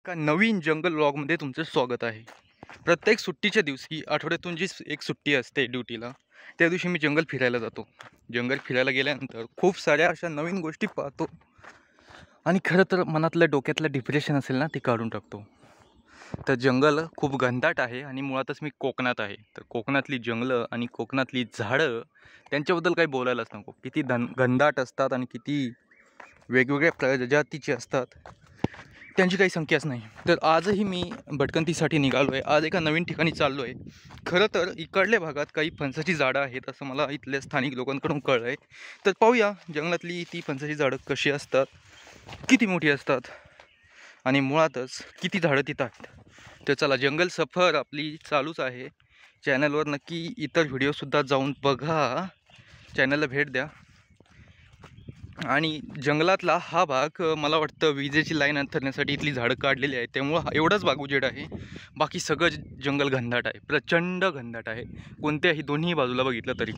एका नवीन जंगल व्लॉगमध्ये तुमचं स्वागत आहे. प्रत्येक सुट्टीच्या दिवशी आठवड्यातून जी एक सुट्टी असते ड्युटीला, त्या दिवशी मी जंगल फिरायला जातो. जंगल फिरायला गेल्यानंतर खूप साऱ्या अशा नवीन गोष्टी पाहतो आणि खरं तर मनातलं डोक्यातलं डिप्रेशन असेल ना, ते काढून टाकतो. तर जंगल खूप घनदाट आहे आणि मुळातच मी कोकणात आहे. तर कोकणातली जंगलं आणि कोकणातली झाडं त्यांच्याबद्दल काही बोलायलाच नको. किती घनदाट असतात आणि किती वेगवेगळ्या प्रजातीचे असतात, त्यांची काही संख्याच नाही. तर आजही मी भटकंतीसाठी निघालो आहे. आज एका नवीन ठिकाणी चाललो आहे. खरं तर इकडल्या भागात काही फणसाची झाडं आहेत असं मला इथल्या स्थानिक लोकांकडून कळलं आहे. तर पाहूया जंगलातली ती फणसाची झाडं कशी असतात, किती मोठी असतात आणि मुळातच किती झाडं तिथं आहेत. तर चला, जंगल सफर आपली चालूच आहे. चॅनलवर नक्की इतर व्हिडिओसुद्धा जाऊन बघा, चॅनलला भेट द्या. आणि जंगलातला हा भाग मला वाटतं विजेची लाईन अंथरण्यासाठी इथली झाडं काढलेली आहेत, त्यामुळं एवढाच भाग उजेड आहे. बाकी सगळं जंगल घनदाट आहे, प्रचंड घनदाट आहे, कोणत्याही दोन्ही बाजूला बघितलं तरी.